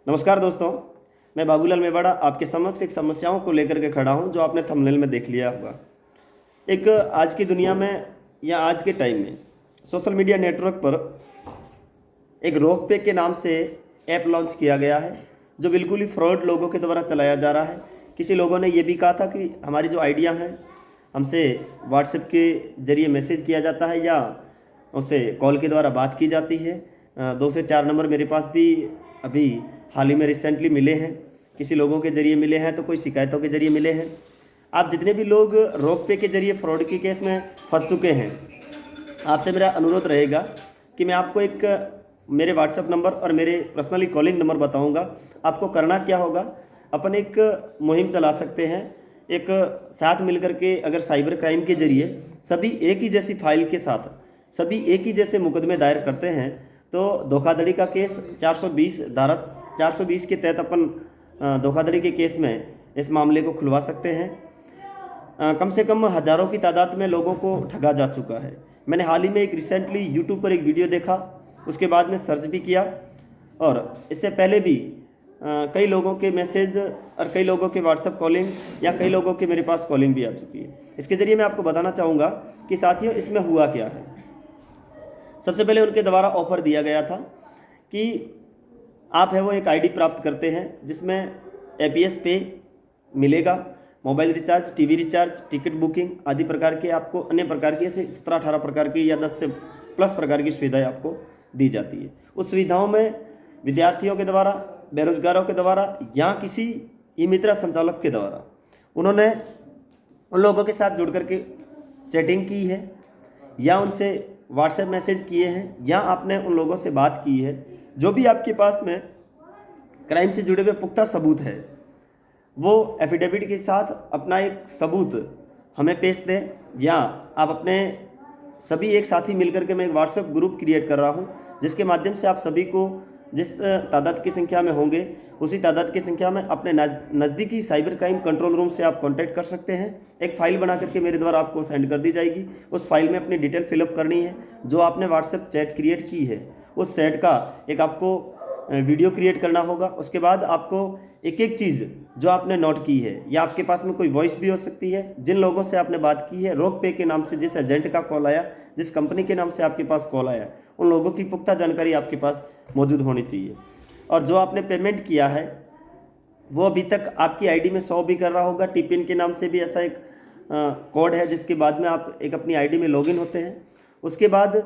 नमस्कार दोस्तों, मैं बाबूलाल मेवाड़ा आपके समक्ष एक समस्याओं को लेकर के खड़ा हूं जो आपने थंबनेल में देख लिया होगा। एक आज की दुनिया में या आज के टाइम में सोशल मीडिया नेटवर्क पर एक रोक पे के नाम से ऐप लॉन्च किया गया है जो बिल्कुल ही फ्रॉड लोगों के द्वारा चलाया जा रहा है। किसी लोगों ने ये भी कहा था कि हमारी जो आइडिया हैं हमसे व्हाट्सएप के ज़रिए मैसेज किया जाता है या उनसे कॉल के द्वारा बात की जाती है। 2 से 4 नंबर मेरे पास भी अभी हाल ही में रिसेंटली मिले हैं, किसी लोगों के ज़रिए मिले हैं तो कोई शिकायतों के ज़रिए मिले हैं। आप जितने भी लोग रोक पे के ज़रिए फ्रॉड के केस में फंस चुके हैं, आपसे मेरा अनुरोध रहेगा कि मैं आपको एक मेरे व्हाट्सएप नंबर और मेरे पर्सनली कॉलिंग नंबर बताऊंगा। आपको करना क्या होगा, अपन एक मुहिम चला सकते हैं। एक साथ मिलकर के अगर साइबर क्राइम के ज़रिए सभी एक ही जैसी फाइल के साथ सभी एक ही जैसे मुकदमे दायर करते हैं तो धोखाधड़ी का केस 420 धारा 420 के तहत अपन धोखाधड़ी के केस में इस मामले को खुलवा सकते हैं। कम से कम हज़ारों की तादाद में लोगों को ठगा जा चुका है। मैंने हाल ही में एक रिसेंटली यूट्यूब पर एक वीडियो देखा, उसके बाद में सर्च भी किया और इससे पहले भी कई लोगों के मैसेज और कई लोगों के व्हाट्सएप कॉलिंग या कई लोगों के मेरे पास कॉलिंग भी आ चुकी है। इसके ज़रिए मैं आपको बताना चाहूँगा कि साथियों इसमें हुआ क्या है। सबसे पहले उनके द्वारा ऑफर दिया गया था कि आप है वो एक आईडी प्राप्त करते हैं जिसमें एपीएस पे मिलेगा, mobile recharge, TV recharge, ticket booking आदि प्रकार के आपको अन्य प्रकार की ऐसे 17-18 प्रकार की या 10 से प्लस प्रकार की सुविधाएं आपको दी जाती है। उस सुविधाओं में विद्यार्थियों के द्वारा, बेरोजगारों के द्वारा या किसी ई मित्रा संचालक के द्वारा उन्होंने उन लोगों के साथ जुड़ करके चैटिंग की है या उनसे व्हाट्सएप मैसेज किए हैं या आपने उन लोगों से बात की है। जो भी आपके पास में क्राइम से जुड़े हुए पुख्ता सबूत है वो एफिडेविट के साथ अपना एक सबूत हमें पेश दें, या आप अपने सभी एक साथी मिलकर के मैं एक व्हाट्सएप ग्रुप क्रिएट कर रहा हूं जिसके माध्यम से आप सभी को जिस तादाद की संख्या में होंगे उसी तादाद की संख्या में अपने नज़दीकी साइबर क्राइम कंट्रोल रूम से आप कांटेक्ट कर सकते हैं। एक फ़ाइल बना करके मेरे द्वारा आपको सेंड कर दी जाएगी। उस फाइल में अपनी डिटेल फिलअप करनी है। जो आपने व्हाट्सएप चैट क्रिएट की है उस चैट का एक आपको वीडियो क्रिएट करना होगा। उसके बाद आपको एक एक चीज़ जो आपने नोट की है या आपके पास में कोई वॉइस भी हो सकती है, जिन लोगों से आपने बात की है, रोक पे के नाम से जिस एजेंट का कॉल आया, जिस कंपनी के नाम से आपके पास कॉल आया, उन लोगों की पुख्ता जानकारी आपके पास मौजूद होनी चाहिए। और जो आपने पेमेंट किया है वो अभी तक आपकी आईडी में शो भी कर रहा होगा। टिपिन के नाम से भी ऐसा एक कोड है जिसके बाद में आप एक अपनी आईडी में लॉगिन होते हैं। उसके बाद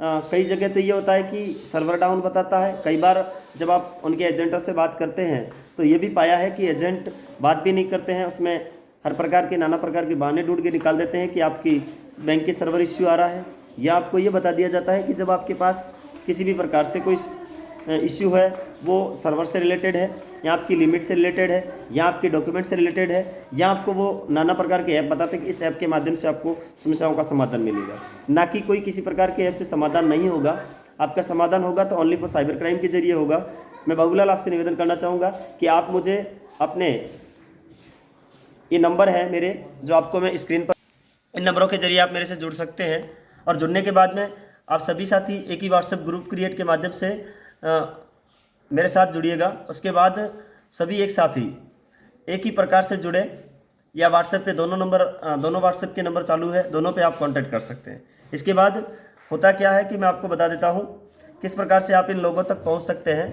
कई जगह तो ये होता है कि सर्वर डाउन बताता है। कई बार जब आप उनके एजेंटों से बात करते हैं तो ये भी पाया है कि एजेंट बात भी नहीं करते हैं, उसमें हर प्रकार के नाना प्रकार के बहाने ढूंढ के निकाल देते हैं कि आपकी बैंक के सर्वर इश्यू आ रहा है, या आपको ये बता दिया जाता है कि जब आपके पास किसी भी प्रकार से कोई इश्यू है वो सर्वर से रिलेटेड है या आपकी लिमिट से रिलेटेड है या आपके डॉक्यूमेंट से रिलेटेड है, या आपको वो नाना प्रकार के ऐप बताते हैं कि इस ऐप के माध्यम से आपको समस्याओं का समाधान मिलेगा। ना कि कोई किसी प्रकार के ऐप से समाधान नहीं होगा। आपका समाधान होगा तो ओनली फॉर साइबर क्राइम के जरिए होगा। मैं बाबूलाल आपसे निवेदन करना चाहूँगा कि आप मुझे अपने ये नंबर है मेरे जो आपको मैं स्क्रीन पर, इन नंबरों के जरिए आप मेरे से जुड़ सकते हैं। और जुड़ने के बाद में आप सभी साथी एक ही व्हाट्सएप ग्रुप क्रिएट के माध्यम से मेरे साथ जुड़िएगा। उसके बाद सभी एक साथी एक ही प्रकार से जुड़े, या व्हाट्सएप पे दोनों व्हाट्सएप के नंबर चालू है, दोनों पे आप कांटेक्ट कर सकते हैं। इसके बाद होता क्या है कि मैं आपको बता देता हूँ किस प्रकार से आप इन लोगों तक पहुँच सकते हैं।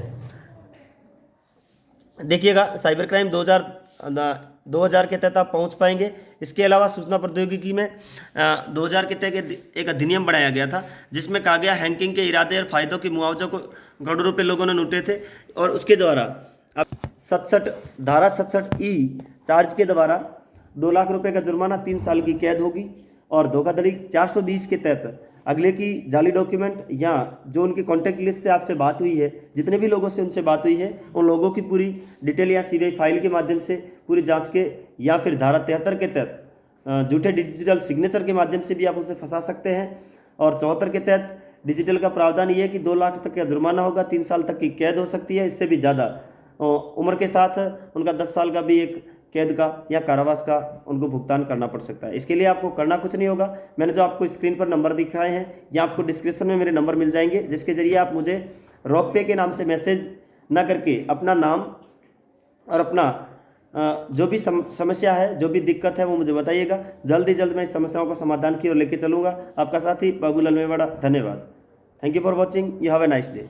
देखिएगा, साइबर क्राइम 2000 के तहत आप पहुंच पाएंगे। इसके अलावा सूचना प्रौद्योगिकी में 2000 के तहत एक अधिनियम बनाया गया था जिसमें कहा गया हैकिंग के इरादे और फायदों की मुआवजा को करोड़ों रुपए लोगों ने लूटे थे, और उसके द्वारा अब 67 धारा 67E चार्ज के द्वारा 2 लाख रुपए का जुर्माना, 3 साल की कैद होगी। और धोखाधड़ी 420 के तहत अगले की जाली डॉक्यूमेंट या जो उनकी कॉन्टैक्ट लिस्ट से आपसे बात हुई है, जितने भी लोगों से उनसे बात हुई है, उन लोगों की पूरी डिटेल या सीबीआई फाइल के माध्यम से पूरी जांच के, या फिर धारा 73 के तहत झूठे डिजिटल सिग्नेचर के माध्यम से भी आप उसे फंसा सकते हैं। और 74 के तहत डिजिटल का प्रावधान ये है कि 2 लाख तक का जुर्माना होगा, 3 साल तक की कैद हो सकती है, इससे भी ज़्यादा उम्र के साथ उनका 10 साल का भी एक कैद का या कारावास का उनको भुगतान करना पड़ सकता है। इसके लिए आपको करना कुछ नहीं होगा। मैंने जो आपको स्क्रीन पर नंबर दिखाए हैं या आपको डिस्क्रिप्शन में मेरे नंबर मिल जाएंगे, जिसके जरिए आप मुझे रॉक पे के नाम से मैसेज ना करके अपना नाम और अपना जो भी समस्या है, जो भी दिक्कत है वो मुझे बताइएगा। जल्द ही जल्द मैं इस समस्याओं को समाधान की ओर लेके चलूँगा। आपका साथी बाबूलाल मेवाड़ा, धन्यवाद। Thank you for watching. You have a nice day.